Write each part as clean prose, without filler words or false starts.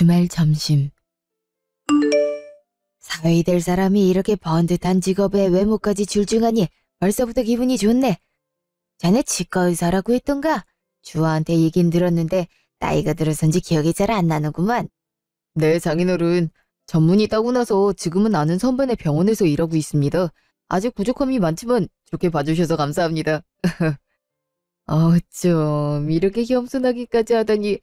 주말 점심. 사위 될 사람이 이렇게 번듯한 직업에 외모까지 출중하니 벌써부터 기분이 좋네. 자네 치과 의사라고 했던가? 주아한테 얘긴 들었는데 나이가 들어선지 기억이 잘 안 나는구만. 네, 장인어른. 전문의 따고 나서 지금은 아는 선배네 병원에서 일하고 있습니다. 아직 부족함이 많지만 좋게 봐주셔서 감사합니다. 어쩜 이렇게 겸손하기까지 하다니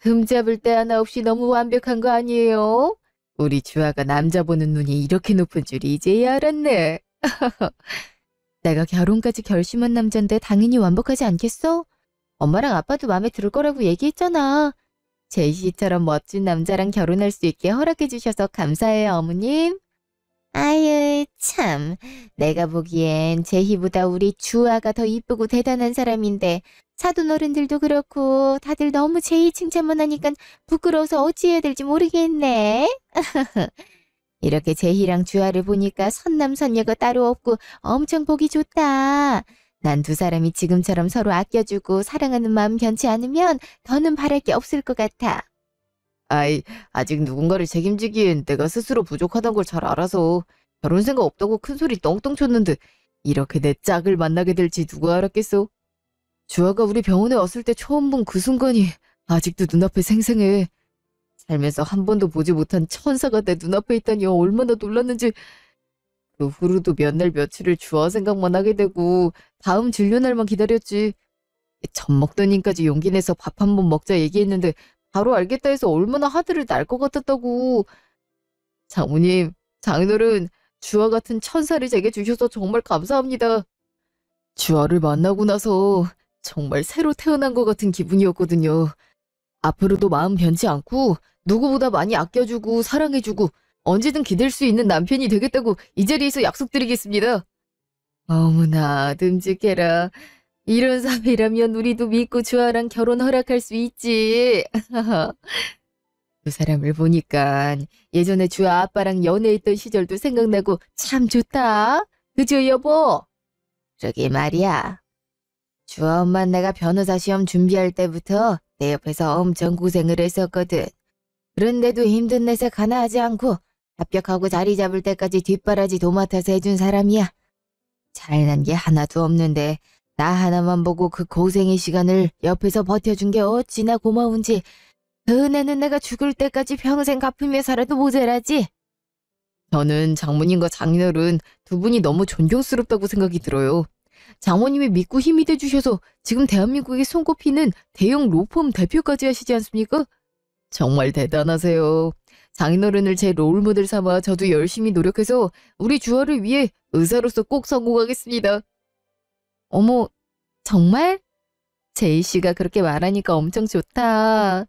흠잡을 데 하나 없이 너무 완벽한 거 아니에요? 우리 주아가 남자 보는 눈이 이렇게 높은 줄이 이제야 알았네. 내가 결혼까지 결심한 남잔데 당연히 완벽하지 않겠어? 엄마랑 아빠도 마음에 들 거라고 얘기했잖아. 제이 씨처럼 멋진 남자랑 결혼할 수 있게 허락해 주셔서 감사해요, 어머님. 아유, 참. 내가 보기엔 제희보다 우리 주아가 더 이쁘고 대단한 사람인데 사돈 어른들도 그렇고 다들 너무 제희 칭찬만 하니까 부끄러워서 어찌해야 될지 모르겠네. 이렇게 제희랑 주아를 보니까 선남선녀가 따로 없고 엄청 보기 좋다. 난 두 사람이 지금처럼 서로 아껴주고 사랑하는 마음 변치 않으면 더는 바랄 게 없을 것 같아. 아이, 아직 누군가를 책임지기엔 내가 스스로 부족하단 걸 잘 알아서 결혼 생각 없다고 큰 소리 떵떵 쳤는데 이렇게 내 짝을 만나게 될지 누가 알았겠어? 주아가 우리 병원에 왔을 때 처음 본 그 순간이 아직도 눈앞에 생생해. 살면서 한 번도 보지 못한 천사가 내 눈앞에 있다니 얼마나 놀랐는지. 그 후로도 몇 날 며칠을 주아 생각만 하게 되고 다음 진료 날만 기다렸지. 젖 먹던 님까지 용기 내서 밥 한 번 먹자 얘기했는데 바로 알겠다 해서 얼마나 하드를 날 것 같았다고. 장모님, 장인어른, 주아 같은 천사를 제게 주셔서 정말 감사합니다. 주아를 만나고 나서 정말 새로 태어난 것 같은 기분이었거든요. 앞으로도 마음 변치 않고 누구보다 많이 아껴주고 사랑해주고 언제든 기댈 수 있는 남편이 되겠다고 이 자리에서 약속드리겠습니다. 어머나 듬직해라. 이런 사람이라면 우리도 믿고 주아랑 결혼 허락할 수 있지. 두 사람을 보니까 예전에 주아 아빠랑 연애했던 시절도 생각나고 참 좋다. 그죠 여보? 그러게 말이야. 주아 엄마 내가 변호사 시험 준비할 때부터 내 옆에서 엄청 고생을 했었거든. 그런데도 힘든 내색 하나 하지 않고 합격하고 자리 잡을 때까지 뒷바라지 도맡아서 해준 사람이야. 잘난 게 하나도 없는데 나 하나만 보고 그 고생의 시간을 옆에서 버텨준 게 어찌나 고마운지 그 은혜는 내가 죽을 때까지 평생 갚으며 살아도 모자라지. 저는 장모님과 장인어른 두 분이 너무 존경스럽다고 생각이 들어요. 장모님이 믿고 힘이 돼주셔서 지금 대한민국에 손꼽히는 대형 로펌 대표까지 하시지 않습니까? 정말 대단하세요. 장인어른을 제 롤모델 삼아 저도 열심히 노력해서 우리 주아를 위해 의사로서 꼭 성공하겠습니다. 어머, 정말? 제이 씨가 그렇게 말하니까 엄청 좋다.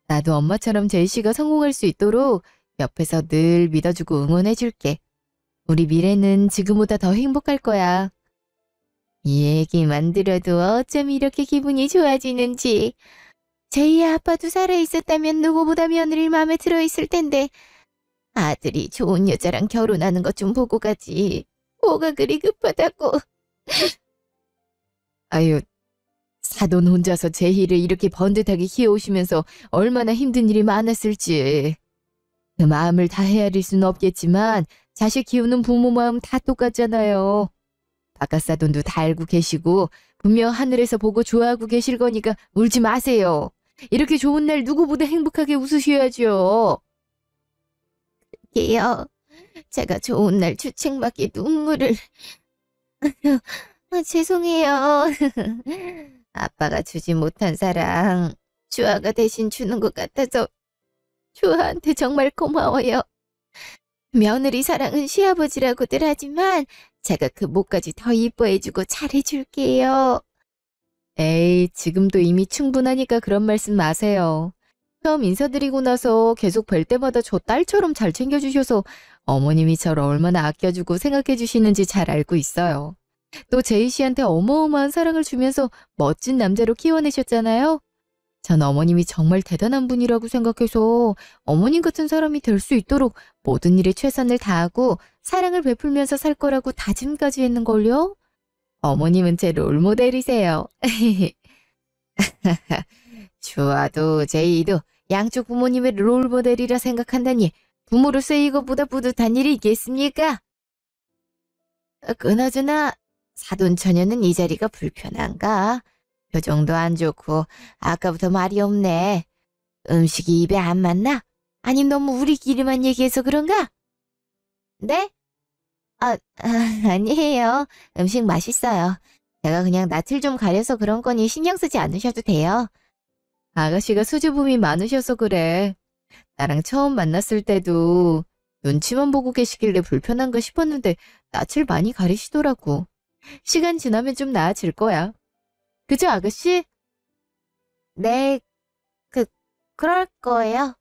나도 엄마처럼 제이 씨가 성공할 수 있도록 옆에서 늘 믿어주고 응원해줄게. 우리 미래는 지금보다 더 행복할 거야. 이 얘기만 들어도 어쩜 이렇게 기분이 좋아지는지. 제이의 아빠도 살아있었다면 누구보다 며느리 마음에 들어있을 텐데 아들이 좋은 여자랑 결혼하는 것 좀 보고 가지. 뭐가 그리 급하다고. 아유, 사돈 혼자서 제희를 이렇게 번듯하게 키워오시면서 얼마나 힘든 일이 많았을지. 그 마음을 다 헤아릴 수는 없겠지만 자식 키우는 부모 마음 다 똑같잖아요. 바깥 사돈도 다 알고 계시고 분명 하늘에서 보고 좋아하고 계실 거니까 울지 마세요. 이렇게 좋은 날 누구보다 행복하게 웃으셔야죠. 그게요. 제가 좋은 날 주책맞게 눈물을... 죄송해요. 아빠가 주지 못한 사랑 주아가 대신 주는 것 같아서 주아한테 정말 고마워요. 며느리 사랑은 시아버지라고들 하지만 제가 그 목까지 더 이뻐해주고 잘해줄게요. 에이, 지금도 이미 충분하니까 그런 말씀 마세요. 처음 인사드리고 나서 계속 뵐 때마다 저 딸처럼 잘 챙겨주셔서 어머님이 저를 얼마나 아껴주고 생각해주시는지 잘 알고 있어요. 또 제이 씨한테 어마어마한 사랑을 주면서 멋진 남자로 키워내셨잖아요. 전 어머님이 정말 대단한 분이라고 생각해서 어머님 같은 사람이 될 수 있도록 모든 일에 최선을 다하고 사랑을 베풀면서 살 거라고 다짐까지 했는걸요. 어머님은 제 롤모델이세요. 주아도 제이도 양쪽 부모님의 롤모델이라 생각한다니 부모로서 이것보다 뿌듯한 일이 있겠습니까? 그나저나 사돈처녀는 이 자리가 불편한가? 표정도 안 좋고 아까부터 말이 없네. 음식이 입에 안 맞나? 아니 너무 우리끼리만 얘기해서 그런가? 네? 아니에요. 음식 맛있어요. 제가 그냥 낯을 좀 가려서 그런 거니 신경 쓰지 않으셔도 돼요. 아가씨가 수줍음이 많으셔서 그래. 나랑 처음 만났을 때도 눈치만 보고 계시길래 불편한가 싶었는데 낯을 많이 가리시더라고. 시간 지나면 좀 나아질 거야. 그죠, 아가씨? 네, 그, 그럴 거예요.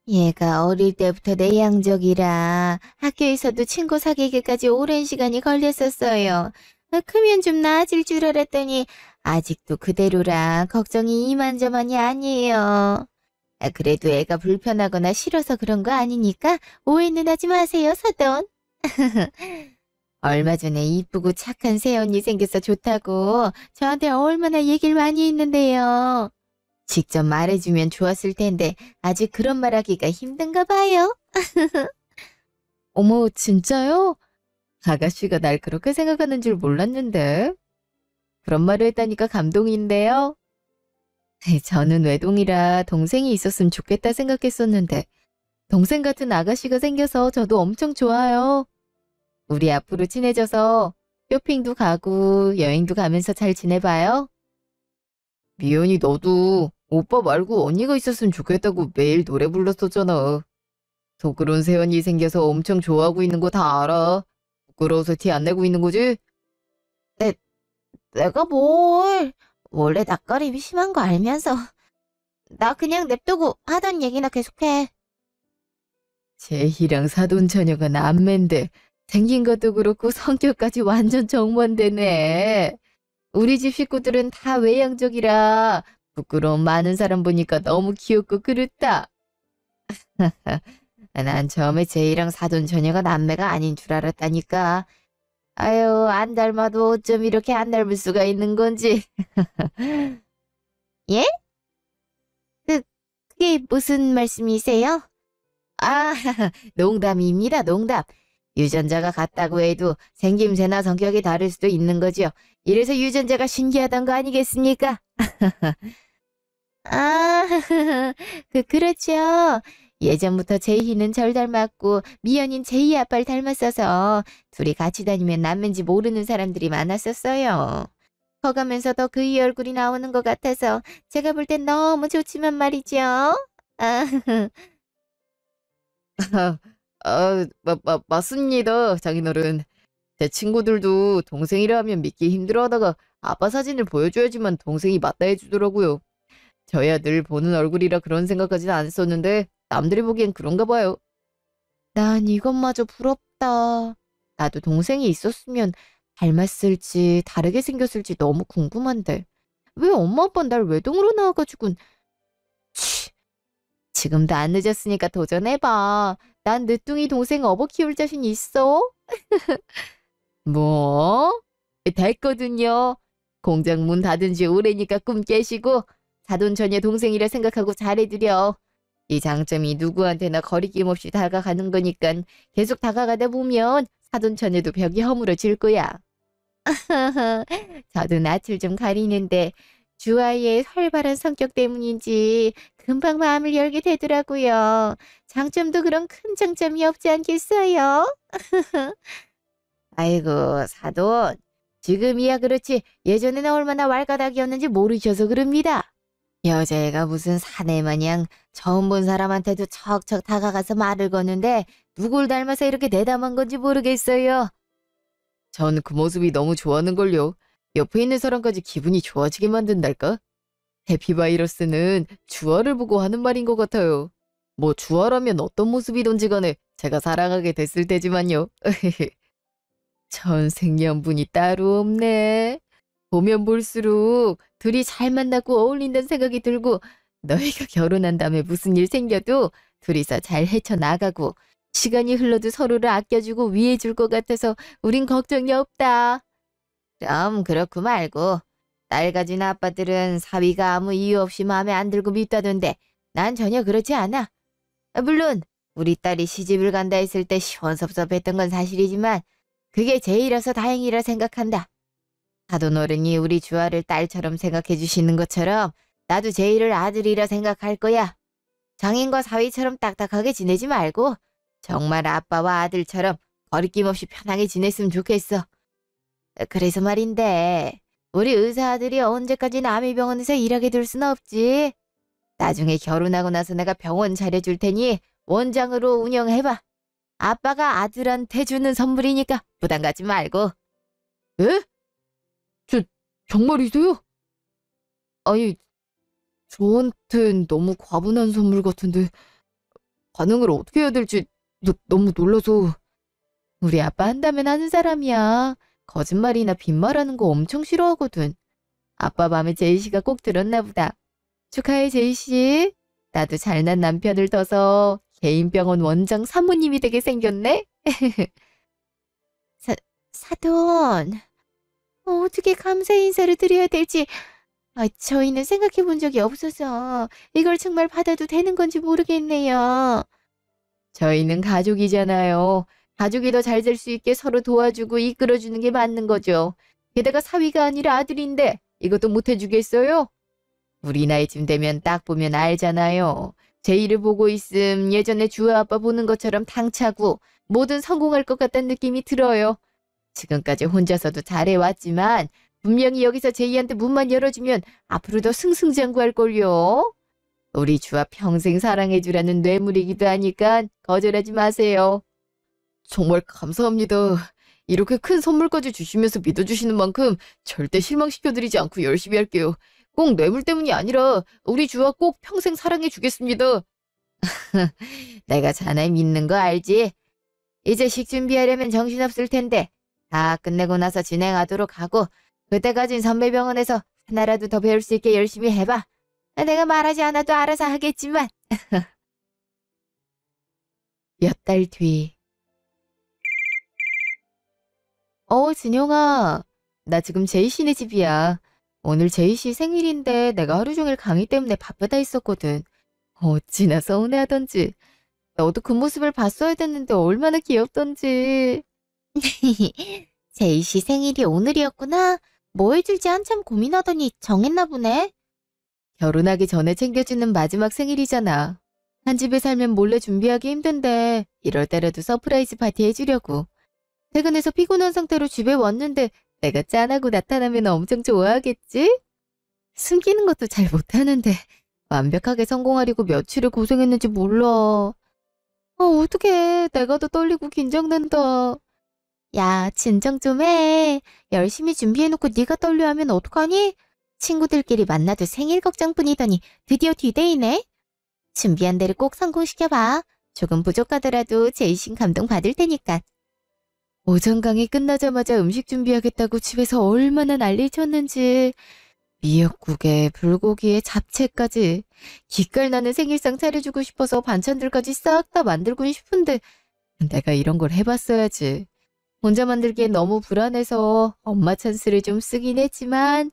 얘가 어릴 때부터 내향적이라 학교에서도 친구 사귀기까지 오랜 시간이 걸렸었어요. 크면 좀 나아질 줄 알았더니 아직도 그대로라 걱정이 이만저만이 아니에요. 그래도 애가 불편하거나 싫어서 그런 거 아니니까 오해는 하지 마세요, 사돈. 얼마 전에 이쁘고 착한 새언니 생겨서 좋다고 저한테 얼마나 얘기를 많이 했는데요. 직접 말해주면 좋았을 텐데 아직 그런 말하기가 힘든가 봐요. 어머, 진짜요? 아가씨가 날 그렇게 생각하는 줄 몰랐는데. 그런 말을 했다니까 감동인데요. 저는 외동이라 동생이 있었으면 좋겠다 생각했었는데 동생 같은 아가씨가 생겨서 저도 엄청 좋아요. 우리 앞으로 친해져서 쇼핑도 가고 여행도 가면서 잘 지내봐요. 미연이 너도 오빠 말고 언니가 있었으면 좋겠다고 매일 노래 불렀었잖아. 더 그런 새언니 생겨서 엄청 좋아하고 있는 거 다 알아. 부끄러워서 티 안 내고 있는 거지? 내, 내가 뭘. 원래 낯가림이 심한 거 알면서. 나 그냥 냅두고 하던 얘기나 계속해. 제희랑 사돈처녀가 남매인데 생긴 것도 그렇고 성격까지 완전 정반대네. 우리 집 식구들은 다 외향적이라 부끄러움 많은 사람 보니까 너무 귀엽고 그렇다. 난 처음에 제이랑 사돈처녀가 남매가 아닌 줄 알았다니까. 아유, 안 닮아도 어쩜 이렇게 안 닮을 수가 있는 건지. 예? 그게 무슨 말씀이세요? 아, 농담입니다, 농담. 유전자가 같다고 해도 생김새나 성격이 다를 수도 있는 거죠. 이래서 유전자가 신기하단 거 아니겠습니까? 아, 그렇죠. 예전부터 제이는 절 닮았고 미연인 제이 아빠를 닮았어서 둘이 같이 다니면 남매인지 모르는 사람들이 많았었어요. 커가면서 더 그이 얼굴이 나오는 것 같아서 제가 볼 땐 너무 좋지만 말이죠. 아, 맞습니다, 장인어른. 제 친구들도 동생이라 하면 믿기 힘들어하다가 아빠 사진을 보여줘야지만 동생이 맞다 해주더라고요. 저야 늘 보는 얼굴이라 그런 생각까지는 안 했었는데 남들이 보기엔 그런가 봐요. 난 이것마저 부럽다. 나도 동생이 있었으면 닮았을지 다르게 생겼을지 너무 궁금한데. 왜 엄마 아빠 날 외동으로 낳아가지고. 치, 지금도 안 늦었으니까 도전해봐. 난 늦둥이 동생 업어 키울 자신 있어? 뭐? 됐거든요. 공장 문 닫은 지 오래니까 꿈 깨시고 사돈처녀 동생이라 생각하고 잘해드려. 이 장점이 누구한테나 거리낌 없이 다가가는 거니까 계속 다가가다 보면 사돈처녀도 벽이 허물어질 거야. 저도 낯을 좀 가리는데 주아이의 활발한 성격 때문인지 금방 마음을 열게 되더라고요. 장점도 그런 큰 장점이 없지 않겠어요? 아이고, 사돈. 지금이야 그렇지 예전에는 얼마나 왈가닥이었는지 모르셔서 그럽니다. 여자애가 무슨 사내 마냥 처음 본 사람한테도 척척 다가가서 말을 거는데 누굴 닮아서 이렇게 대담한 건지 모르겠어요. 전 그 모습이 너무 좋아하는걸요. 옆에 있는 사람까지 기분이 좋아지게 만든달까? 해피바이러스는 주아를 보고 하는 말인 것 같아요. 뭐 주아라면 어떤 모습이든지 간에 제가 사랑하게 됐을 테지만요. 천생연분이 따로 없네. 보면 볼수록 둘이 잘 만나고 어울린다는 생각이 들고 너희가 결혼한 다음에 무슨 일 생겨도 둘이서 잘 헤쳐나가고 시간이 흘러도 서로를 아껴주고 위해줄 것 같아서 우린 걱정이 없다. 그럼 그렇고 말고 딸 가진 아빠들은 사위가 아무 이유 없이 마음에 안 들고 밉다던데 난 전혀 그렇지 않아. 물론 우리 딸이 시집을 간다 했을 때 시원섭섭했던 건 사실이지만 그게 제일이라서 다행이라 생각한다. 사돈어른이 우리 주아를 딸처럼 생각해 주시는 것처럼 나도 제일을 아들이라 생각할 거야. 장인과 사위처럼 딱딱하게 지내지 말고 정말 아빠와 아들처럼 거리낌 없이 편하게 지냈으면 좋겠어. 그래서 말인데 우리 의사 아들이 언제까지 남의 병원에서 일하게 둘 순 없지. 나중에 결혼하고 나서 내가 병원 차려줄 테니 원장으로 운영해봐. 아빠가 아들한테 주는 선물이니까 부담 갖지 말고. 에? 저, 정말이세요? 아니, 저한텐 너무 과분한 선물 같은데 반응을 어떻게 해야 될지 너무 놀라서. 우리 아빠 한다면 하는 사람이야. 거짓말이나 빈말하는 거 엄청 싫어하거든. 아빠 맘에 제이씨가 꼭 들었나 보다. 축하해, 제이씨. 나도 잘난 남편을 둬서 개인 병원 원장 사모님이 되게 생겼네. 사돈, 어떻게 감사 인사를 드려야 될지 저희는 생각해 본 적이 없어서 이걸 정말 받아도 되는 건지 모르겠네요. 저희는 가족이잖아요. 가족이 더 잘 될 수 있게 서로 도와주고 이끌어주는 게 맞는 거죠. 게다가 사위가 아니라 아들인데 이것도 못 해주겠어요? 우리 나이쯤 되면 딱 보면 알잖아요. 제 일을 보고 있음 예전에 주아 아빠 보는 것처럼 당차고 뭐든 성공할 것 같다는 느낌이 들어요. 지금까지 혼자서도 잘해왔지만 분명히 여기서 제이한테 문만 열어주면 앞으로도 승승장구할걸요. 우리 주아 평생 사랑해주라는 뇌물이기도 하니까 거절하지 마세요. 정말 감사합니다. 이렇게 큰 선물까지 주시면서 믿어주시는 만큼 절대 실망시켜드리지 않고 열심히 할게요. 꼭 뇌물 때문이 아니라 우리 주아 꼭 평생 사랑해주겠습니다. 내가 자네 믿는 거 알지? 이제 식 준비하려면 정신없을 텐데 다 끝내고 나서 진행하도록 하고 그때까진 선배병원에서 하나라도 더 배울 수 있게 열심히 해봐. 내가 말하지 않아도 알아서 하겠지만. 몇 달 뒤. 진영아. 나 지금 제이씨네 집이야. 오늘 제이씨 생일인데 내가 하루 종일 강의 때문에 바쁘다 있었거든. 어찌나 서운해하던지. 너도 그 모습을 봤어야 됐는데 얼마나 귀엽던지. 제이씨 생일이 오늘이었구나. 뭐 해줄지 한참 고민하더니 정했나 보네. 결혼하기 전에 챙겨주는 마지막 생일이잖아. 한 집에 살면 몰래 준비하기 힘든데 이럴 때라도 서프라이즈 파티 해주려고. 퇴근해서 피곤한 상태로 집에 왔는데 내가 짠하고 나타나면 엄청 좋아하겠지? 숨기는 것도 잘 못하는데 완벽하게 성공하려고 며칠을 고생했는지 몰라. 어떡해. 내가 더 떨리고 긴장된다. 야, 진정 좀 해. 열심히 준비해놓고 네가 떨려하면 어떡하니? 친구들끼리 만나도 생일 걱정뿐이더니 드디어 디데이네. 준비한 대로 꼭 성공시켜봐. 조금 부족하더라도 제이신 감동 받을 테니까. 오전 강의 끝나자마자 음식 준비하겠다고 집에서 얼마나 난리 쳤는지. 미역국에 불고기에 잡채까지. 기깔 나는 생일상 차려주고 싶어서 반찬들까지 싹 다 만들곤 싶은데 내가 이런 걸 해봤어야지. 혼자 만들기엔 너무 불안해서 엄마 찬스를 좀 쓰긴 했지만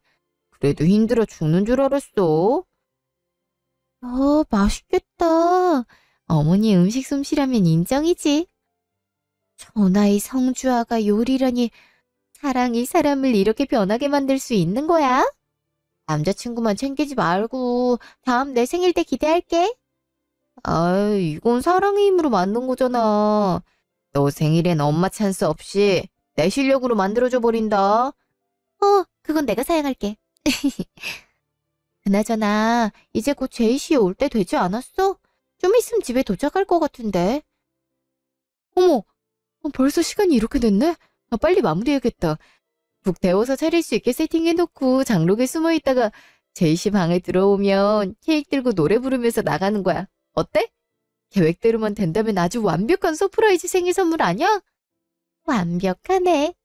그래도 힘들어 죽는 줄 알았어. 맛있겠다. 어머니 음식 솜씨라면 인정이지. 저 나이 성주아가 요리라니 사랑이 사람을 이렇게 변하게 만들 수 있는 거야? 남자친구만 챙기지 말고 다음 내 생일 때 기대할게. 이건 사랑의 힘으로 만든 거잖아. 너 생일엔 엄마 찬스 없이 내 실력으로 만들어줘 버린다. 그건 내가 사양할게. 그나저나 이제 곧 제이씨 올 때 되지 않았어? 좀 있으면 집에 도착할 것 같은데. 어머, 벌써 시간이 이렇게 됐네? 빨리 마무리해야겠다. 국 데워서 차릴 수 있게 세팅해놓고 장롱에 숨어있다가 제이씨 방에 들어오면 케이크 들고 노래 부르면서 나가는 거야. 어때? 계획대로만 된다면 아주 완벽한 서프라이즈 생일 선물 아니야? 완벽하네.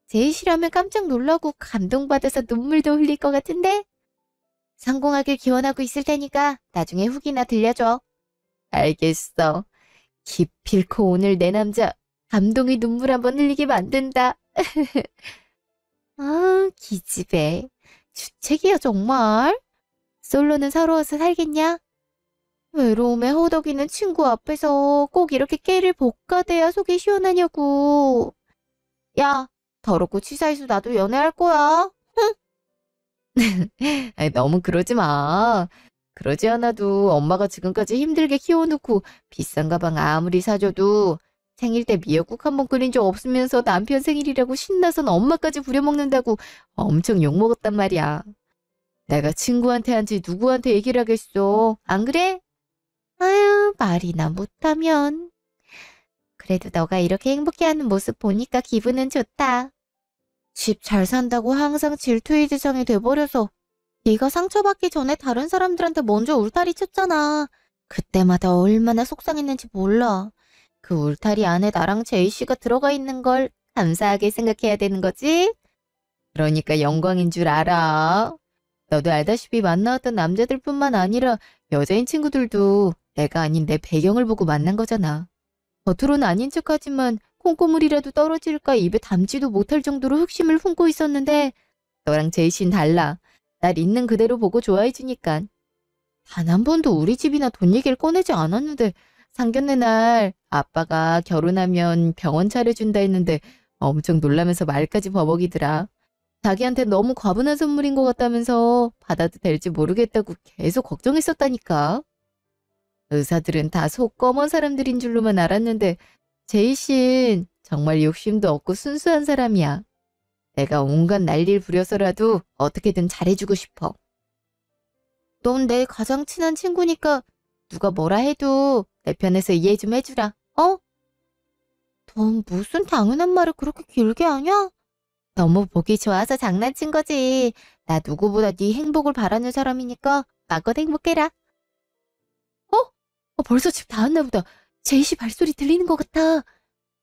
제이씨라면 깜짝 놀라고 감동받아서 눈물도 흘릴 것 같은데? 성공하길 기원하고 있을 테니까 나중에 후기나 들려줘. 알겠어. 기필코 오늘 내 남자 감동의 눈물 한번 흘리게 만든다. 기집애. 주책이야 정말. 솔로는 서러워서 살겠냐? 외로움에 허덕이는 친구 앞에서 꼭 이렇게 깨를 볶아대야 속이 시원하냐고. 야, 더럽고 치사해서 나도 연애할 거야. 아이, 너무 그러지 마. 그러지 않아도 엄마가 지금까지 힘들게 키워놓고 비싼 가방 아무리 사줘도 생일 때 미역국 한 번 끓인 적 없으면서 남편 생일이라고 신나선 엄마까지 부려먹는다고 엄청 욕먹었단 말이야. 내가 친구한테 한지 누구한테 얘기를 하겠어. 안 그래? 아유, 말이나 못하면. 그래도 너가 이렇게 행복해하는 모습 보니까 기분은 좋다. 집 잘 산다고 항상 질투의 대상이 돼버려서 네가 상처받기 전에 다른 사람들한테 먼저 울타리 쳤잖아. 그때마다 얼마나 속상했는지 몰라. 그 울타리 안에 나랑 제이씨가 들어가 있는 걸 감사하게 생각해야 되는 거지? 그러니까 영광인 줄 알아. 너도 알다시피 만나왔던 남자들뿐만 아니라 여자인 친구들도 내가 아닌 내 배경을 보고 만난 거잖아. 겉으로는 아닌 척하지만 콩고물이라도 떨어질까 입에 담지도 못할 정도로 흑심을 품고 있었는데 너랑 제이씨는 달라. 날 있는 그대로 보고 좋아해주니까. 단 한 번도 우리 집이나 돈 얘기를 꺼내지 않았는데 상견례 날 아빠가 결혼하면 병원 차려준다 했는데 엄청 놀라면서 말까지 버벅이더라. 자기한테 너무 과분한 선물인 것 같다면서 받아도 될지 모르겠다고 계속 걱정했었다니까. 의사들은 다 속 검은 사람들인 줄로만 알았는데 제이씨는 정말 욕심도 없고 순수한 사람이야. 내가 온갖 난리를 부려서라도 어떻게든 잘해주고 싶어. 넌 내 가장 친한 친구니까 누가 뭐라 해도 내 편에서 이해 좀 해주라. 어? 넌 무슨 당연한 말을 그렇게 길게 하냐? 너무 보기 좋아서 장난친 거지. 나 누구보다 네 행복을 바라는 사람이니까 마음껏 행복해라. 벌써 집 다 왔나 보다. 제이씨 발소리 들리는 것 같아.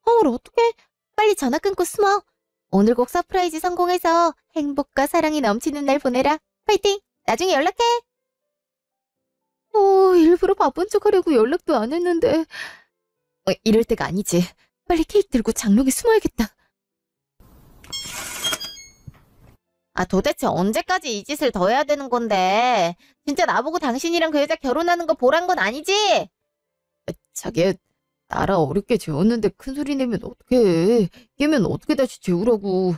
어떡해? 빨리 전화 끊고 숨어. 오늘 꼭 서프라이즈 성공해서 행복과 사랑이 넘치는 날 보내라. 파이팅! 나중에 연락해. 일부러 바쁜 척하려고 연락도 안 했는데. 이럴 때가 아니지. 빨리 케이크 들고 장롱에 숨어야겠다. 도대체 언제까지 이 짓을 더 해야 되는 건데? 진짜 나보고 당신이랑 그 여자 결혼하는 거 보란 건 아니지? 자기야, 나라 어렵게 재웠는데 큰 소리 내면 어떡해. 깨면 어떻게 다시 재우라고.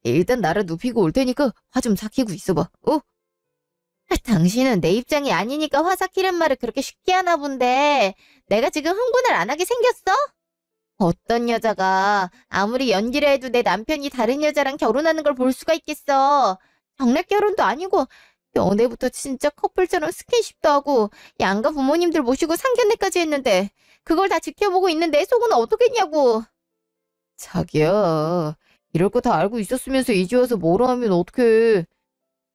일단 나라 눕히고 올 테니까 화 좀 삭히고 있어봐. 당신은 내 입장이 아니니까 화 삭히란 말을 그렇게 쉽게 하나 본데 내가 지금 흥분을 안 하게 생겼어? 어떤 여자가 아무리 연기를 해도 내 남편이 다른 여자랑 결혼하는 걸 볼 수가 있겠어. 정략 결혼도 아니고 연애부터 진짜 커플처럼 스킨십도 하고 양가 부모님들 모시고 상견례까지 했는데 그걸 다 지켜보고 있는 내 속은 어떻겠냐고. 자기야, 이럴 거 다 알고 있었으면서 이제 와서 뭐라 하면 어떡해.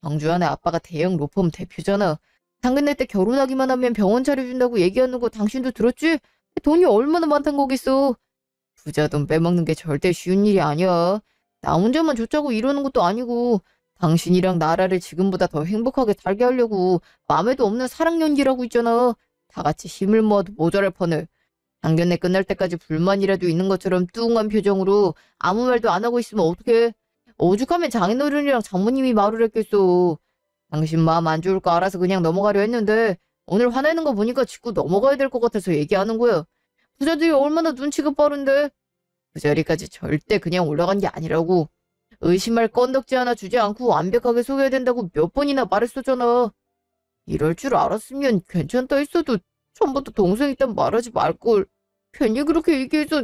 정주환의 아빠가 대형 로펌 대표잖아. 상견례 때 결혼하기만 하면 병원 차려준다고 얘기하는 거 당신도 들었지? 돈이 얼마나 많단 거겠어. 부자 돈 빼먹는 게 절대 쉬운 일이 아니야. 나 혼자만 좋자고 이러는 것도 아니고 당신이랑 나라를 지금보다 더 행복하게 살게 하려고 맘에도 없는 사랑 연기라고 있잖아. 다 같이 힘을 모아도 모자랄 판에. 상견례 끝날 때까지 불만이라도 있는 것처럼 뚱한 표정으로 아무 말도 안 하고 있으면 어떡해. 오죽하면 장인어른이랑 장모님이 말을 했겠어. 당신 마음 안 좋을 거 알아서 그냥 넘어가려 했는데 오늘 화내는 거 보니까 짚고 넘어가야 될 것 같아서 얘기하는 거야. 부자들이 얼마나 눈치가 빠른데. 그 자리까지 절대 그냥 올라간 게 아니라고. 의심할 건덕지 하나 주지 않고 완벽하게 속여야 된다고 몇 번이나 말했었잖아. 이럴 줄 알았으면 괜찮다 했어도 처음부터 동생 있단 말하지 말걸. 괜히 그렇게 얘기해서.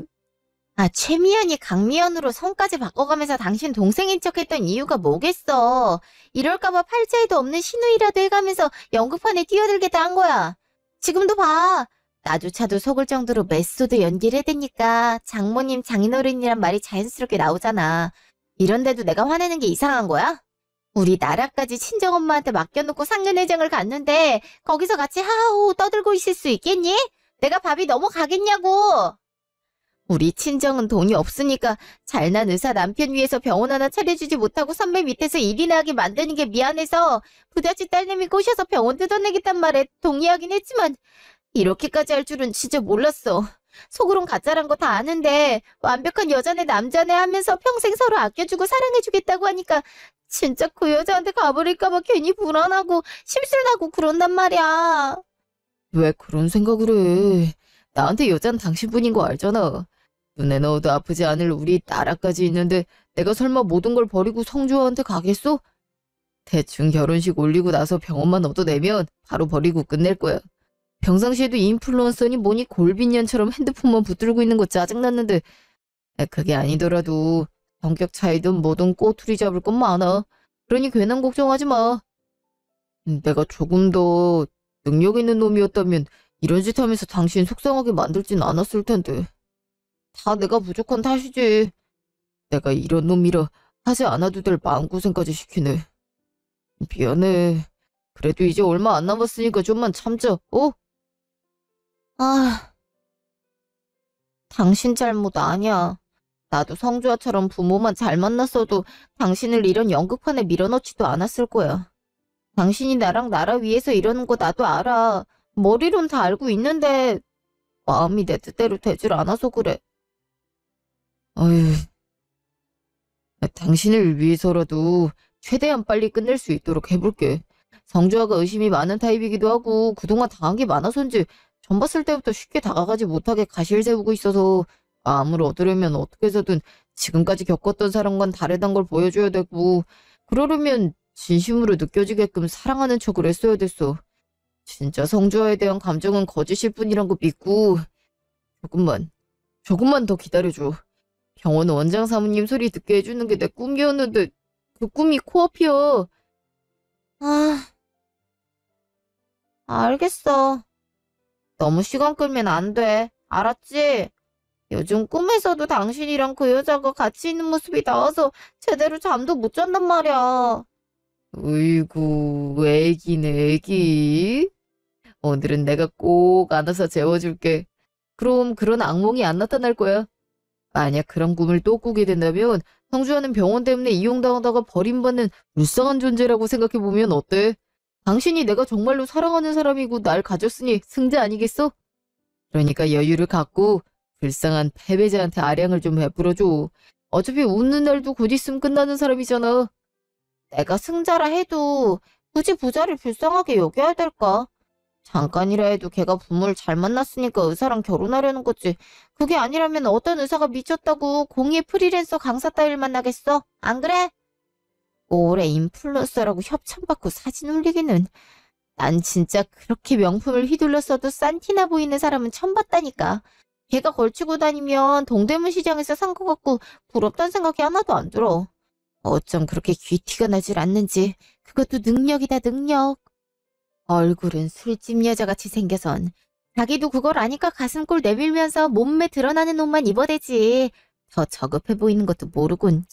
최미연이 강미연으로 성까지 바꿔가면서 당신 동생인 척했던 이유가 뭐겠어. 이럴까봐 팔자에도 없는 신우이라도 해가면서 연극판에 뛰어들겠다 한 거야. 지금도 봐. 나조차도 속을 정도로 메소드 연기를 해대니까 장모님 장인어른이란 말이 자연스럽게 나오잖아. 이런데도 내가 화내는 게 이상한 거야? 우리 나라까지 친정엄마한테 맡겨놓고 상견례장을 갔는데 거기서 같이 하하호 떠들고 있을 수 있겠니? 내가 밥이 넘어가겠냐고. 우리 친정은 돈이 없으니까 잘난 의사 남편 위해서 병원 하나 차려주지 못하고 선배 밑에서 일이나 하게 만드는 게 미안해서 부잣집 딸내미 꼬셔서 병원 뜯어내겠단 말에 동의하긴 했지만 이렇게까지 할 줄은 진짜 몰랐어. 속으론 가짜란 거 다 아는데 완벽한 여자네 남자네 하면서 평생 서로 아껴주고 사랑해주겠다고 하니까 진짜 그 여자한테 가버릴까봐 괜히 불안하고 심술나고 그런단 말이야. 왜 그런 생각을 해? 나한테 여잔 당신뿐인 거 알잖아. 눈에 넣어도 아프지 않을 우리 나라까지 있는데 내가 설마 모든 걸 버리고 성주한테 가겠어? 대충 결혼식 올리고 나서 병원만 얻어내면 바로 버리고 끝낼 거야. 평상시에도 인플루언서니 뭐니 골빈년처럼 핸드폰만 붙들고 있는 거 짜증났는데 그게 아니더라도 성격 차이든 뭐든 꼬투리 잡을 건 많아. 그러니 괜한 걱정하지 마. 내가 조금 더 능력 있는 놈이었다면 이런 짓 하면서 당신 속상하게 만들진 않았을 텐데. 다 내가 부족한 탓이지. 내가 이런 놈이라 하지 않아도 될 마음고생까지 시키네. 미안해. 그래도 이제 얼마 안 남았으니까 좀만 참자, 어? 아, 당신 잘못 아니야. 나도 성주아처럼 부모만 잘 만났어도 당신을 이런 연극판에 밀어넣지도 않았을 거야. 당신이 나랑 나라 위해서 이러는 거 나도 알아. 머리론 다 알고 있는데 마음이 내 뜻대로 되질 않아서 그래. 어휴, 당신을 위해서라도 최대한 빨리 끝낼 수 있도록 해볼게. 성주아가 의심이 많은 타입이기도 하고 그동안 당한 게 많아서인지 전 봤을 때부터 쉽게 다가가지 못하게 가시를 세우고 있어서 마음을 얻으려면 어떻게 해서든 지금까지 겪었던 사람과는 다르단 걸 보여줘야 되고 그러려면 진심으로 느껴지게끔 사랑하는 척을 했어야 됐어. 진짜 성주아에 대한 감정은 거짓일 뿐이란 거 믿고 조금만 더 기다려줘. 병원 원장 사모님 소리 듣게 해주는 게 내 꿈이었는데 그 꿈이 코앞이야. 아, 알겠어. 너무 시간 끌면 안 돼. 알았지? 요즘 꿈에서도 당신이랑 그 여자가 같이 있는 모습이 나와서 제대로 잠도 못 잔단 말이야. 으이구, 애기네, 애기. 오늘은 내가 꼭 안아서 재워줄게. 그럼 그런 악몽이 안 나타날 거야. 만약 그런 꿈을 또 꾸게 된다면 성주하는 병원 때문에 이용당하다가 버림받는 불쌍한 존재라고 생각해보면 어때? 당신이 내가 정말로 사랑하는 사람이고 날 가졌으니 승자 아니겠어? 그러니까 여유를 갖고 불쌍한 패배자한테 아량을 좀 베풀어줘. 어차피 웃는 날도 곧 있으면 끝나는 사람이잖아. 내가 승자라 해도 굳이 부자를 불쌍하게 여겨야 될까? 잠깐이라 해도 걔가 부모를 잘 만났으니까 의사랑 결혼하려는 거지. 그게 아니라면 어떤 의사가 미쳤다고 공예 프리랜서 강사 따위를 만나겠어? 안 그래? 올해 인플루언서라고 협찬받고 사진 올리기는. 난 진짜 그렇게 명품을 휘둘렀어도 싼티나 보이는 사람은 처음 봤다니까. 걔가 걸치고 다니면 동대문 시장에서 산 거 같고 부럽다는 생각이 하나도 안 들어. 어쩜 그렇게 귀티가 나질 않는지. 그것도 능력이다, 능력. 얼굴은 술집 여자같이 생겨선 자기도 그걸 아니까 가슴골 내밀면서 몸매 드러나는 옷만 입어대지. 더 저급해 보이는 것도 모르군.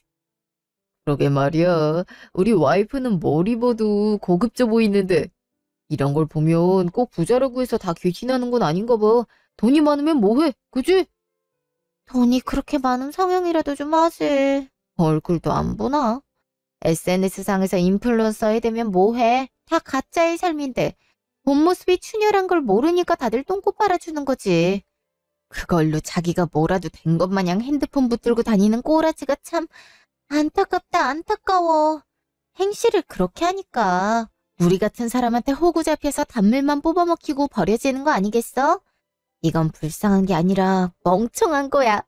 그러게 말이야. 우리 와이프는 뭘 입어도 고급져 보이는데 이런 걸 보면 꼭 부자라고 해서 다 귀티나는 건 아닌가 봐. 돈이 많으면 뭐해, 그지? 돈이 그렇게 많은 성형이라도 좀 하지. 얼굴도 안 보나? SNS상에서 인플루언서에 되면 뭐해? 다 가짜의 삶인데 본 모습이 추녀란 걸 모르니까 다들 똥꼬 빨아주는 거지. 그걸로 자기가 뭐라도 된 것 마냥 핸드폰 붙들고 다니는 꼬라지가 참 안타깝다, 안타까워. 행실을 그렇게 하니까 우리 같은 사람한테 호구 잡혀서 단물만 뽑아먹히고 버려지는 거 아니겠어? 이건 불쌍한 게 아니라 멍청한 거야.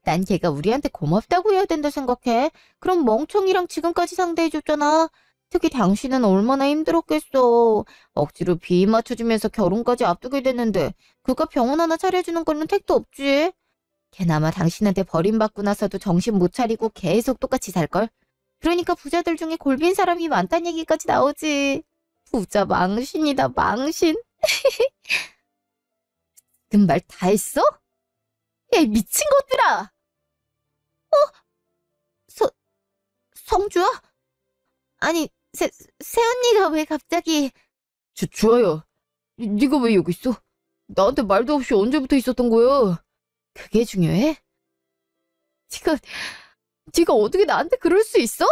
난 걔가 우리한테 고맙다고 해야 된다 생각해. 그럼 멍청이랑 지금까지 상대해줬잖아. 특히 당신은 얼마나 힘들었겠어. 억지로 비위 맞춰주면서 결혼까지 앞두게 됐는데 그가 병원 하나 차려주는 거는 택도 없지. 걔나마 당신한테 버림받고 나서도 정신 못 차리고 계속 똑같이 살걸. 그러니까 부자들 중에 골빈 사람이 많다는 얘기까지 나오지. 부자 망신이다, 망신. 그 말 다 했어? 야, 이 미친 것들아! 성주야? 아니, 새언니가 왜 갑자기... 주아야, 네가 왜 여기 있어? 나한테 말도 없이 언제부터 있었던 거야? 그게 중요해? 네가 어떻게 나한테 그럴 수 있어?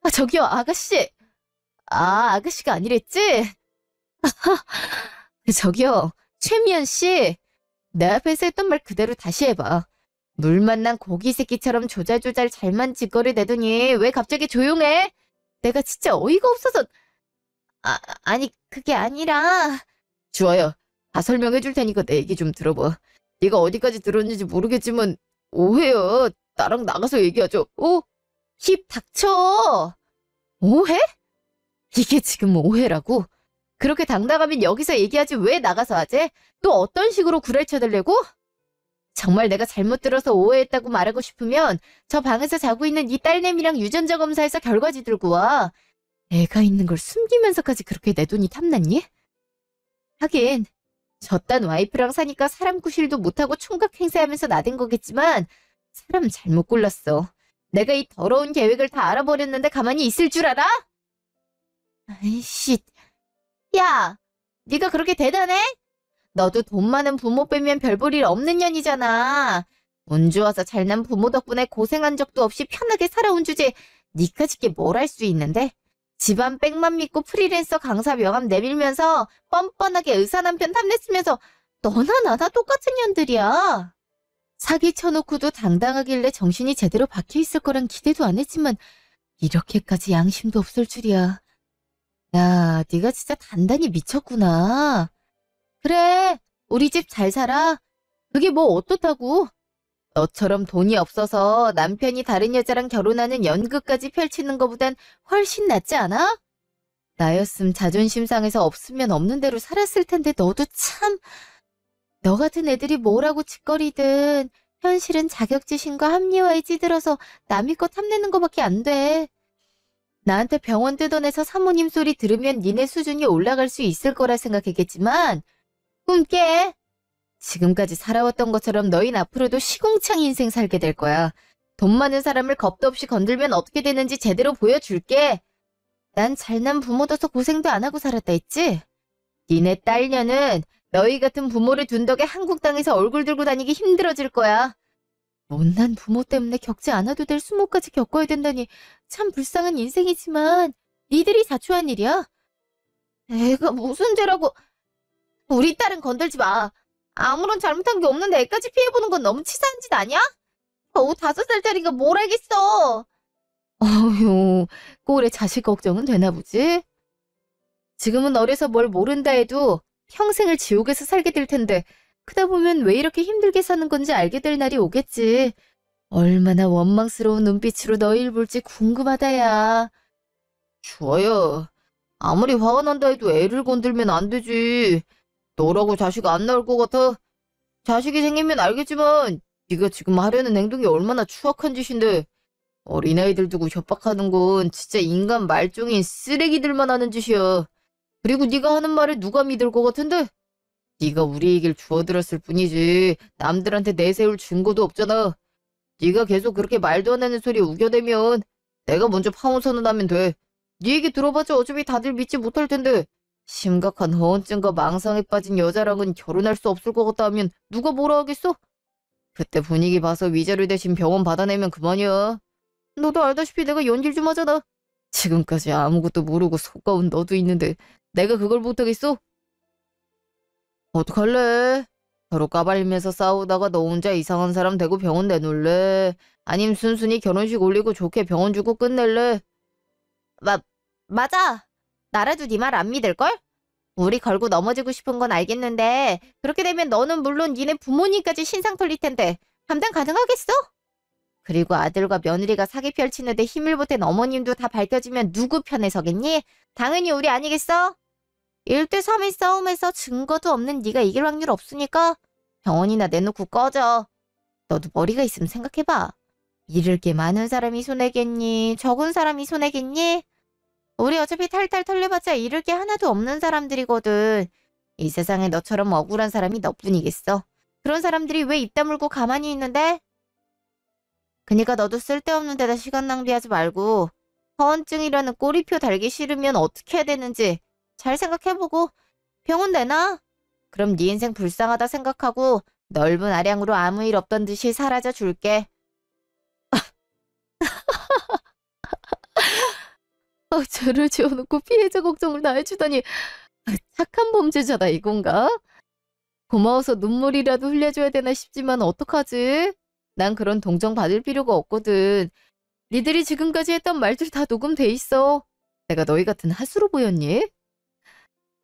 아, 저기요, 아가씨. 아, 아가씨가 아니랬지? 저기요, 최미연 씨. 내 앞에서 했던 말 그대로 다시 해봐. 물 만난 고기 새끼처럼 조잘조잘 잘만 짓거리 대더니 왜 갑자기 조용해? 내가 진짜 어이가 없어서... 아니, 그게 아니라... 주아야, 다 설명해 줄 테니까 내 얘기 좀 들어봐. 네가 어디까지 들었는지 모르겠지만 오해야. 나랑 나가서 얘기하죠. 입 닥쳐. 오해? 이게 지금 오해라고? 그렇게 당당하면 여기서 얘기하지 왜 나가서 하지? 또 어떤 식으로 구랄쳐달래고? 정말 내가 잘못 들어서 오해했다고 말하고 싶으면 저 방에서 자고 있는 이 딸내미랑 유전자 검사해서 결과지 들고 와. 애가 있는 걸 숨기면서까지 그렇게 내 돈이 탐났니? 하긴 저딴 와이프랑 사니까 사람 구실도 못하고 총각 행세하면서 나댄 거겠지만 사람 잘못 골랐어. 내가 이 더러운 계획을 다 알아버렸는데 가만히 있을 줄 알아? 아이씨. 야, 네가 그렇게 대단해? 너도 돈 많은 부모 빼면 별 볼 일 없는 년이잖아. 운 좋아서 잘난 부모 덕분에 고생한 적도 없이 편하게 살아온 주제에 니까 짓게 뭘 할 수 있는데? 집안 백만 믿고 프리랜서 강사 명함 내밀면서 뻔뻔하게 의사 남편 탐냈으면서 너나 나나 똑같은 년들이야. 사기 쳐놓고도 당당하길래 정신이 제대로 박혀있을 거란 기대도 안 했지만 이렇게까지 양심도 없을 줄이야. 야, 네가 진짜 단단히 미쳤구나. 그래, 우리 집 잘 살아. 그게 뭐 어떻다고? 너처럼 돈이 없어서 남편이 다른 여자랑 결혼하는 연극까지 펼치는 것보단 훨씬 낫지 않아? 나였음 자존심 상해서 없으면 없는 대로 살았을 텐데 너도 참... 너 같은 애들이 뭐라고 짓거리든 현실은 자격지심과 합리화에 찌들어서 남의 것 탐내는 거밖에 안 돼. 나한테 병원 뜯어내서 사모님 소리 들으면 니네 수준이 올라갈 수 있을 거라 생각했겠지만 꿈깨. 지금까지 살아왔던 것처럼 너흰 앞으로도 시궁창 인생 살게 될 거야. 돈 많은 사람을 겁도 없이 건들면 어떻게 되는지 제대로 보여줄게. 난 잘난 부모둬서 고생도 안 하고 살았다 했지? 니네 딸녀는 너희 같은 부모를 둔 덕에 한국 땅에서 얼굴 들고 다니기 힘들어질 거야. 못난 부모 때문에 겪지 않아도 될 수모까지 겪어야 된다니 참 불쌍한 인생이지만 니들이 자초한 일이야. 애가 무슨 죄라고... 우리 딸은 건들지 마. 아무런 잘못한 게 없는데 애까지 피해보는 건 너무 치사한 짓 아니야? 겨우 5살짜리가 뭘 알겠어. 어휴, 꼴에 자식 걱정은 되나 보지? 지금은 어려서 뭘 모른다 해도 평생을 지옥에서 살게 될 텐데 크다 보면 왜 이렇게 힘들게 사는 건지 알게 될 날이 오겠지. 얼마나 원망스러운 눈빛으로 너희를 볼지 궁금하다, 야. 주아야, 아무리 화가 난다 해도 애를 건들면 안 되지. 너라고 자식 안 나올 것 같아? 자식이 생기면 알겠지만 네가 지금 하려는 행동이 얼마나 추악한 짓인데. 어린아이들 두고 협박하는 건 진짜 인간 말종인 쓰레기들만 하는 짓이야. 그리고 네가 하는 말을 누가 믿을 것 같은데? 네가 우리 얘기를 주워들었을 뿐이지 남들한테 내세울 증거도 없잖아. 네가 계속 그렇게 말도 안 하는 소리 우겨대면 내가 먼저 파혼 선언하면 돼. 네 얘기 들어봤자 어차피 다들 믿지 못할 텐데 심각한 허언증과 망상에 빠진 여자랑은 결혼할 수 없을 것 같다 하면 누가 뭐라 하겠어? 그때 분위기 봐서 위자료 대신 병원 받아내면 그만이야. 너도 알다시피 내가 연질 좀 하잖아. 지금까지 아무것도 모르고 속가운 너도 있는데 내가 그걸 못하겠어? 어떡할래? 서로 까발리면서 싸우다가 너 혼자 이상한 사람 되고 병원 내놓을래? 아님 순순히 결혼식 올리고 좋게 병원 주고 끝낼래? 맞아. 나라도 네 말 안 믿을걸? 우리 걸고 넘어지고 싶은 건 알겠는데 그렇게 되면 너는 물론 니네 부모님까지 신상 털릴 텐데 감당 가능하겠어? 그리고 아들과 며느리가 사기 펼치는데 힘을 보탠 어머님도 다 밝혀지면 누구 편에 서겠니? 당연히 우리 아니겠어? 1대3의 싸움에서 증거도 없는 네가 이길 확률 없으니까 병원이나 내놓고 꺼져. 너도 머리가 있으면 생각해봐. 잃을 게 많은 사람이 손해겠니? 적은 사람이 손해겠니? 우리 어차피 탈탈 털려봤자 잃을 게 하나도 없는 사람들이거든. 이 세상에 너처럼 억울한 사람이 너뿐이겠어. 그런 사람들이 왜 입 다물고 가만히 있는데? 그니까 너도 쓸데없는 데다 시간 낭비하지 말고 허언증이라는 꼬리표 달기 싫으면 어떻게 해야 되는지 잘 생각해보고 병원 내놔. 그럼 네 인생 불쌍하다 생각하고 넓은 아량으로 아무 일 없던 듯이 사라져 줄게. 죄를 지어놓고 피해자 걱정을 다 해주다니 착한 범죄자다 이건가? 고마워서 눈물이라도 흘려줘야 되나 싶지만 어떡하지? 난 그런 동정 받을 필요가 없거든. 니들이 지금까지 했던 말들 다 녹음돼 있어. 내가 너희 같은 하수로 보였니?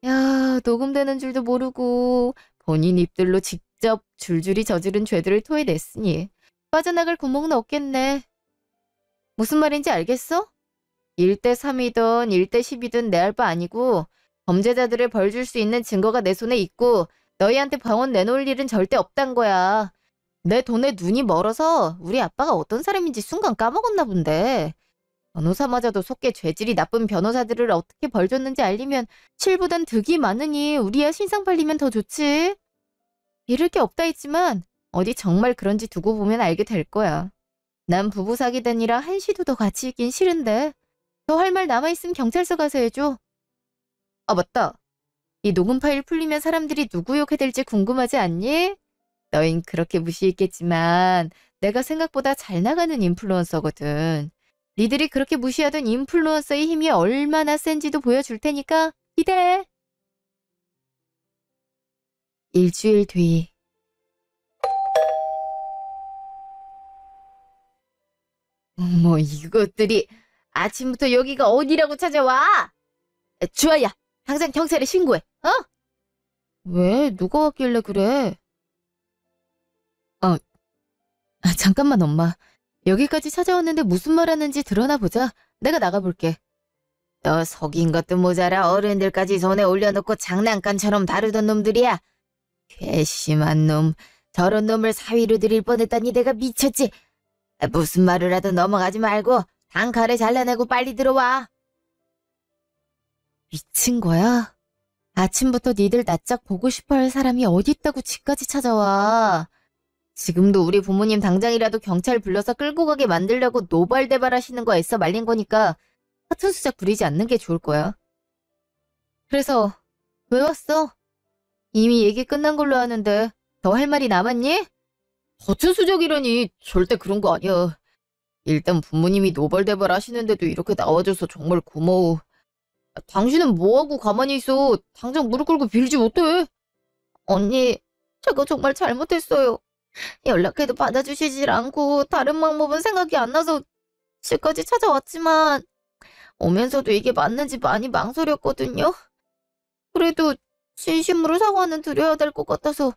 야, 녹음되는 줄도 모르고 본인 입들로 직접 줄줄이 저지른 죄들을 토해냈으니 빠져나갈 구멍은 없겠네. 무슨 말인지 알겠어? 1대 3이든 1대 10이든 내 할 바 아니고 범죄자들을 벌 줄 수 있는 증거가 내 손에 있고 너희한테 병원 내놓을 일은 절대 없단 거야. 내 돈에 눈이 멀어서 우리 아빠가 어떤 사람인지 순간 까먹었나 본데. 변호사마저도 속게 죄질이 나쁜 변호사들을 어떻게 벌 줬는지 알리면 실보단 득이 많으니 우리야 신상 팔리면 더 좋지. 잃을 게 없다 했지만 어디 정말 그런지 두고 보면 알게 될 거야. 난 부부 사귀다니라 한시도 더 같이 있긴 싫은데 더 할 말 남아있으면 경찰서 가서 해줘. 아 맞다. 이 녹음 파일 풀리면 사람들이 누구 욕해댈지 궁금하지 않니? 너흰 그렇게 무시했겠지만 내가 생각보다 잘 나가는 인플루언서거든. 니들이 그렇게 무시하던 인플루언서의 힘이 얼마나 센지도 보여줄 테니까 기대해. 일주일 뒤. 어머 이것들이 아침부터 여기가 어디라고 찾아와? 주아야, 당장 경찰에 신고해. 어? 왜? 누가 왔길래 그래? 잠깐만 엄마. 여기까지 찾아왔는데 무슨 말 하는지 드러나 보자. 내가 나가볼게. 너 속인 것도 모자라 어른들까지 손에 올려놓고 장난감처럼 다루던 놈들이야. 괘씸한 놈. 저런 놈을 사위로 들일 뻔했다니 내가 미쳤지. 무슨 말을 하든 넘어가지 말고 단칼에 잘라내고 빨리 들어와. 미친 거야? 아침부터 니들 낯짝 보고 싶어할 사람이 어디 있다고 집까지 찾아와. 지금도 우리 부모님 당장이라도 경찰 불러서 끌고 가게 만들려고 노발대발 하시는 거 애써 말린 거니까 같은 수작 부리지 않는 게 좋을 거야. 그래서 왜 왔어? 이미 얘기 끝난 걸로 아는데 더 할 말이 남았니? 같은 수작이라니 절대 그런 거 아니야. 일단 부모님이 노발대발 하시는데도 이렇게 나와줘서 정말 고마워. 당신은 뭐하고 가만히 있어. 당장 무릎 꿇고 빌지 못해. 언니, 제가 정말 잘못했어요. 연락해도 받아주시질 않고 다른 방법은 생각이 안 나서 집까지 찾아왔지만 오면서도 이게 맞는지 많이 망설였거든요. 그래도 진심으로 사과는 드려야 될 것 같아서.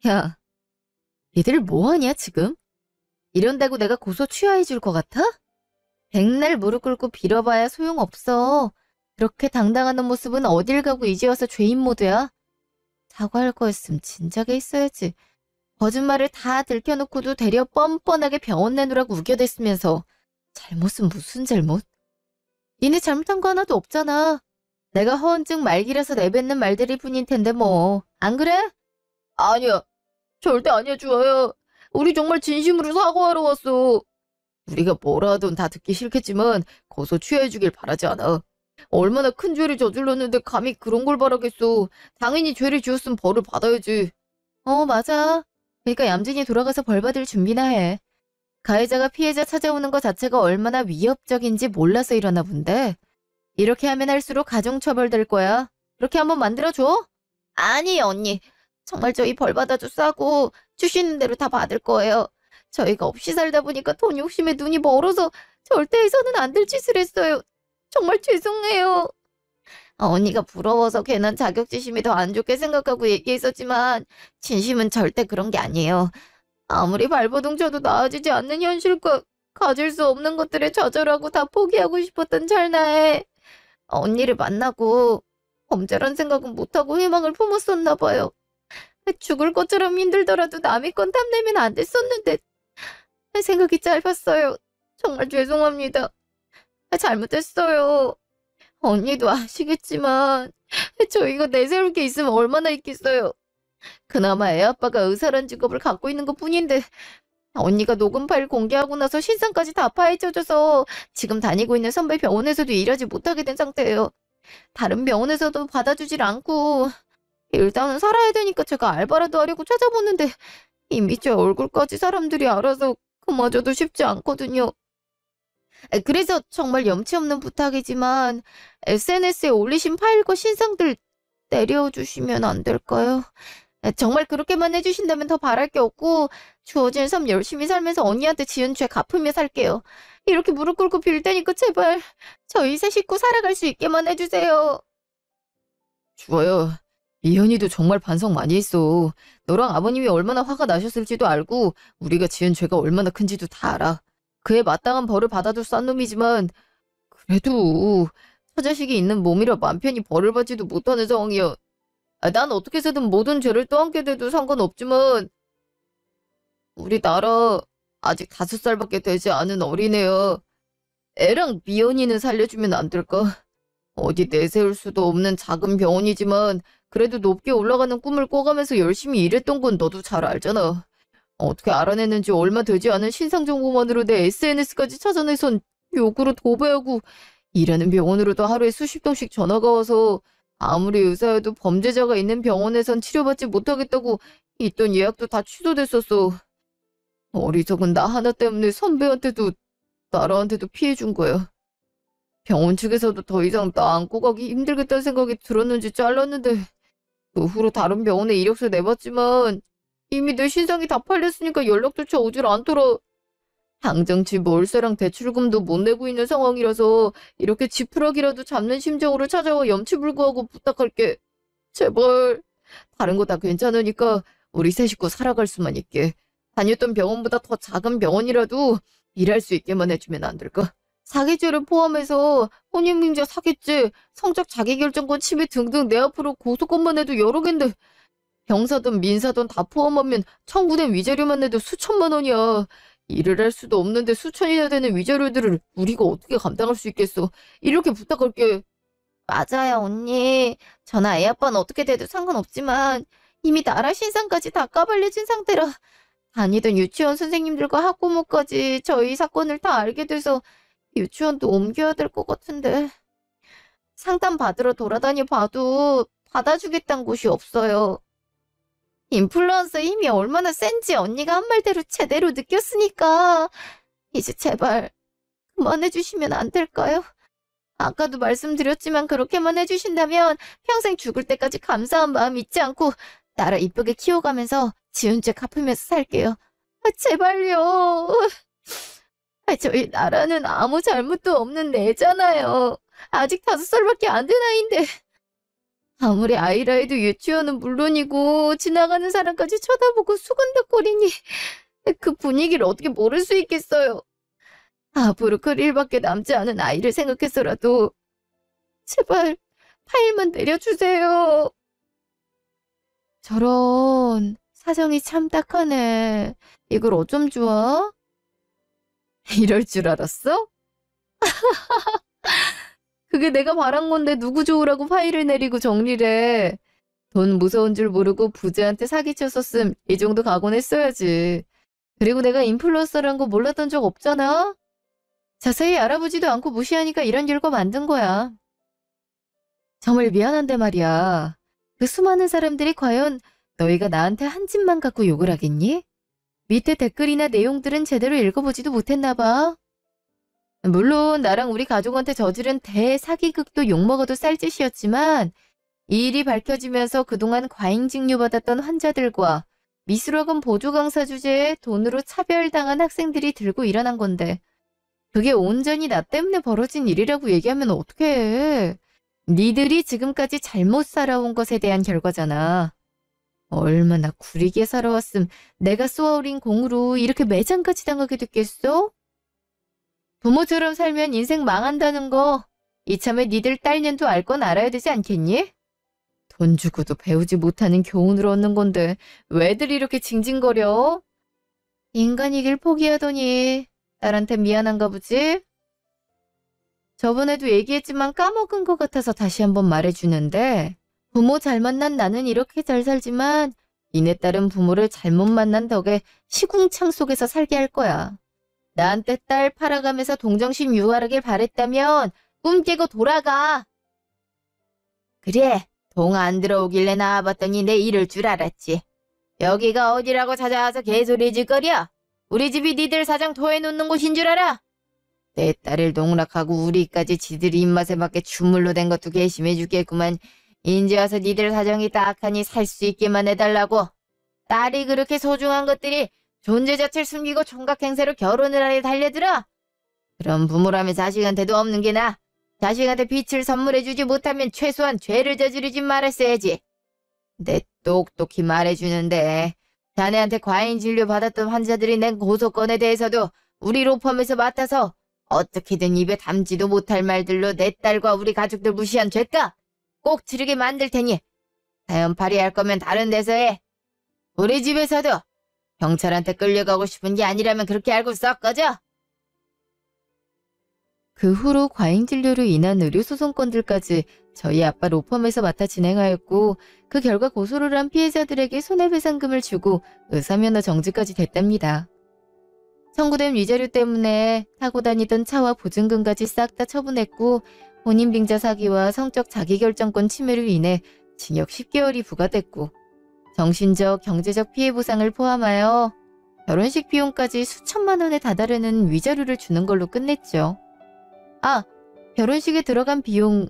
야, 니들 뭐하냐 지금? 이런다고 내가 고소 취하해줄 것 같아? 백날 무릎 꿇고 빌어봐야 소용없어. 그렇게 당당하는 모습은 어딜 가고 이제 와서 죄인 모드야. 사과할 거였으면 진작에 했어야지. 거짓말을 다 들켜놓고도 되려 뻔뻔하게 병원 내놓으라고 우겨댔으면서 잘못은 무슨 잘못? 니네 잘못한 거 하나도 없잖아. 내가 허언증 말기라서 내뱉는 말들일 뿐일 텐데 뭐. 안 그래? 아니야. 절대 아니야 주아야. 우리 정말 진심으로 사과하러 왔어. 우리가 뭐라 하든 다 듣기 싫겠지만 고소 취하해주길 바라지 않아. 얼마나 큰 죄를 저질렀는데 감히 그런 걸 바라겠어. 당연히 죄를 지었으면 벌을 받아야지. 맞아. 그러니까 얌전히 돌아가서 벌 받을 준비나 해. 가해자가 피해자 찾아오는 것 자체가 얼마나 위협적인지 몰라서 이러나 본데 이렇게 하면 할수록 가중처벌될 거야. 그렇게 한번 만들어줘? 아니 언니. 정말 저희 벌 받아도 싸고 주시는 대로 다 받을 거예요. 저희가 없이 살다 보니까 돈 욕심에 눈이 멀어서 절대 해서는 안 될 짓을 했어요. 정말 죄송해요. 언니가 부러워서 괜한 자격지심이 더 안 좋게 생각하고 얘기했었지만 진심은 절대 그런 게 아니에요. 아무리 발버둥 쳐도 나아지지 않는 현실과 가질 수 없는 것들에 좌절하고 다 포기하고 싶었던 찰나에 언니를 만나고 범죄란 생각은 못하고 희망을 품었었나 봐요. 죽을 것처럼 힘들더라도 남의 건 탐내면 안 됐었는데 생각이 짧았어요. 정말 죄송합니다. 잘못했어요. 언니도 아시겠지만 저희가 내세울 게 있으면 얼마나 있겠어요. 그나마 애아빠가 의사란 직업을 갖고 있는 것뿐인데 언니가 녹음 파일 공개하고 나서 신상까지 다 파헤쳐져서 지금 다니고 있는 선배 병원에서도 일하지 못하게 된 상태예요. 다른 병원에서도 받아주질 않고 일단은 살아야 되니까 제가 알바라도 하려고 찾아보는데 이미 제 얼굴까지 사람들이 알아서 그마저도 쉽지 않거든요. 그래서 정말 염치 없는 부탁이지만 SNS에 올리신 파일과 신상들 내려주시면 안 될까요? 정말 그렇게만 해주신다면 더 바랄 게 없고 주어진 삶 열심히 살면서 언니한테 지은 죄 갚으며 살게요. 이렇게 무릎 꿇고 빌 테니까 제발 저희 세 식구 살아갈 수 있게만 해주세요. 주아야, 이현이도 정말 반성 많이 했어. 너랑 아버님이 얼마나 화가 나셨을지도 알고 우리가 지은 죄가 얼마나 큰지도 다 알아. 그에 마땅한 벌을 받아도 싼 놈이지만 그래도 처자식이 있는 몸이라 맘 편히 벌을 받지도 못하는 상황이야. 난 어떻게 해서든 모든 죄를 떠안게 돼도 상관없지만 우리 나라 아직 5살밖에 되지 않은 어린애야. 애랑 미연이는 살려주면 안 될까? 어디 내세울 수도 없는 작은 병원이지만 그래도 높게 올라가는 꿈을 꿔가면서 열심히 일했던 건 너도 잘 알잖아. 어떻게 알아냈는지 얼마 되지 않은 신상 정보만으로 내 SNS까지 찾아내선 욕으로 도배하고 일하는 병원으로도 하루에 수십 통씩 전화가 와서 아무리 의사여도 범죄자가 있는 병원에선 치료받지 못하겠다고 있던 예약도 다 취소됐었어. 어리석은 나 하나 때문에 선배한테도 나라한테도 피해준 거야. 병원 측에서도 더 이상 나 안고 가기 힘들겠다는 생각이 들었는지 잘랐는데 그 후로 다른 병원에 이력서 내봤지만 이미 내 신상이 다 팔렸으니까 연락조차 오질 않더라. 당장 집 월세랑 대출금도 못 내고 있는 상황이라서 이렇게 지푸라기라도 잡는 심정으로 찾아와 염치불구하고 부탁할게. 제발 다른 거 다 괜찮으니까 우리 세 식구 살아갈 수만 있게. 다녔던 병원보다 더 작은 병원이라도 일할 수 있게만 해주면 안 될까? 사기죄를 포함해서 혼인민자 사기죄, 성적 자기결정권 침해 등등 내 앞으로 고소건만 해도 여러 갠데 형사든 민사든 다 포함하면 청구된 위자료만 내도 수천만 원이야. 일을 할 수도 없는데 수천이나 되는 위자료들을 우리가 어떻게 감당할 수 있겠어. 이렇게 부탁할게. 맞아요, 언니. 저나 애 아빠는 어떻게 돼도 상관없지만 이미 나라 신상까지 다 까발려진 상태라 다니던 유치원 선생님들과 학부모까지 저희 사건을 다 알게 돼서 유치원도 옮겨야 될 것 같은데 상담 받으러 돌아다니 봐도 받아주겠다는 곳이 없어요. 인플루언서 힘이 얼마나 센지 언니가 한 말대로 제대로 느꼈으니까 이제 제발 그만해주시면 안 될까요? 아까도 말씀드렸지만 그렇게만 해주신다면 평생 죽을 때까지 감사한 마음 잊지 않고 나라 이쁘게 키워가면서 지은 죄 갚으면서 살게요. 제발요. 저희 나라는 아무 잘못도 없는 애잖아요. 아직 5살밖에 안 된 아이인데 아무리 아이라 해도 유치원은 물론이고 지나가는 사람까지 쳐다보고 수근덕거리니 그 분위기를 어떻게 모를 수 있겠어요. 앞으로 그 일밖에 남지 않은 아이를 생각해서라도 제발 파일만 내려주세요. 저런 사정이 참 딱하네. 이걸 어쩜 좋아? 이럴 줄 알았어? 그게 내가 바란 건데 누구 좋으라고 파일을 내리고 정리를 해. 돈 무서운 줄 모르고 부자한테 사기쳤었음. 이 정도 각오는 했어야지. 그리고 내가 인플루언서라는 거 몰랐던 적 없잖아. 자세히 알아보지도 않고 무시하니까 이런 결과 만든 거야. 정말 미안한데 말이야. 그 수많은 사람들이 과연 너희가 나한테 한 집만 갖고 욕을 하겠니? 밑에 댓글이나 내용들은 제대로 읽어보지도 못했나 봐. 물론 나랑 우리 가족한테 저지른 대사기극도 욕먹어도 쌀짓이었지만 이 일이 밝혀지면서 그동안 과잉직료 받았던 환자들과 미술학원 보조 강사 주제에 돈으로 차별당한 학생들이 들고 일어난 건데 그게 온전히 나 때문에 벌어진 일이라고 얘기하면 어떡해. 니들이 지금까지 잘못 살아온 것에 대한 결과잖아. 얼마나 구리게 살아왔음 내가 쏘아올린 공으로 이렇게 매장까지 당하게 됐겠어? 부모처럼 살면 인생 망한다는 거 이참에 니들 딸년도 알 건 알아야 되지 않겠니? 돈 주고도 배우지 못하는 교훈을 얻는 건데 왜들 이렇게 징징거려? 인간이길 포기하더니 딸한테 미안한가 보지? 저번에도 얘기했지만 까먹은 것 같아서 다시 한번 말해주는데 부모 잘 만난 나는 이렇게 잘 살지만 니네 딸은 부모를 잘못 만난 덕에 시궁창 속에서 살게 할 거야. 나한테 딸 팔아가면서 동정심 유발하길 바랬다면 꿈 깨고 돌아가. 그래, 동 안 들어오길래 나와봤더니 내 이럴 줄 알았지. 여기가 어디라고 찾아와서 개소리 짓거려? 우리 집이 니들 사장 토해놓는 곳인 줄 알아? 내 딸을 농락하고 우리까지 지들이 입맛에 맞게 주물러 댄 것도 괘씸해 죽겠구만. 인제 와서 니들 사정이 딱하니 살 수 있게만 해달라고. 딸이 그렇게 소중한 것들이 존재 자체를 숨기고 총각행세로 결혼을 하려 달려들어? 그럼 부모라면 자식한테도 없는 게 나아. 자식한테 빛을 선물해주지 못하면 최소한 죄를 저지르지 말았어야지. 내 똑똑히 말해주는데 자네한테 과잉 진료 받았던 환자들이 낸 고소건에 대해서도 우리 로펌에서 맡아서 어떻게든 입에 담지도 못할 말들로 내 딸과 우리 가족들 무시한 죄값 꼭 치르게 만들 테니 사연 발의할 거면 다른 데서 해. 우리 집에서도 경찰한테 끌려가고 싶은 게 아니라면 그렇게 알고 썩 꺼져. 그 후로 과잉 진료로 인한 의료소송건들까지 저희 아빠 로펌에서 맡아 진행하였고 그 결과 고소를 한 피해자들에게 손해배상금을 주고 의사면허 정지까지 됐답니다. 청구된 위자료 때문에 타고 다니던 차와 보증금까지 싹 다 처분했고 혼인빙자 사기와 성적 자기결정권 침해로 인해 징역 10개월이 부과됐고 정신적, 경제적 피해 보상을 포함하여 결혼식 비용까지 수천만 원에 다다르는 위자료를 주는 걸로 끝냈죠. 결혼식에 들어간 비용,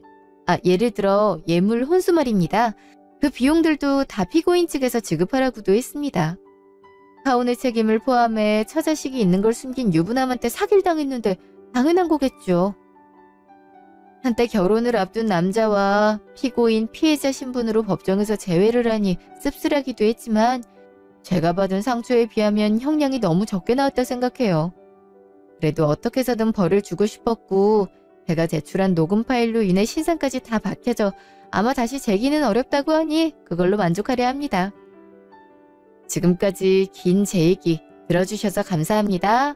예를 들어 예물 혼수 말입니다. 그 비용들도 다 피고인 측에서 지급하라고도 했습니다. 가혼의 책임을 포함해 처자식이 있는 걸 숨긴 유부남한테 사기를 당했는데 당연한 거겠죠. 한때 결혼을 앞둔 남자와 피고인 피해자 신분으로 법정에서 재회를 하니 씁쓸하기도 했지만 제가 받은 상처에 비하면 형량이 너무 적게 나왔다 생각해요. 그래도 어떻게 해서든 벌을 주고 싶었고 제가 제출한 녹음 파일로 인해 신상까지 다 밝혀져 아마 다시 재기는 어렵다고 하니 그걸로 만족하려 합니다. 지금까지 긴 제 얘기 들어주셔서 감사합니다.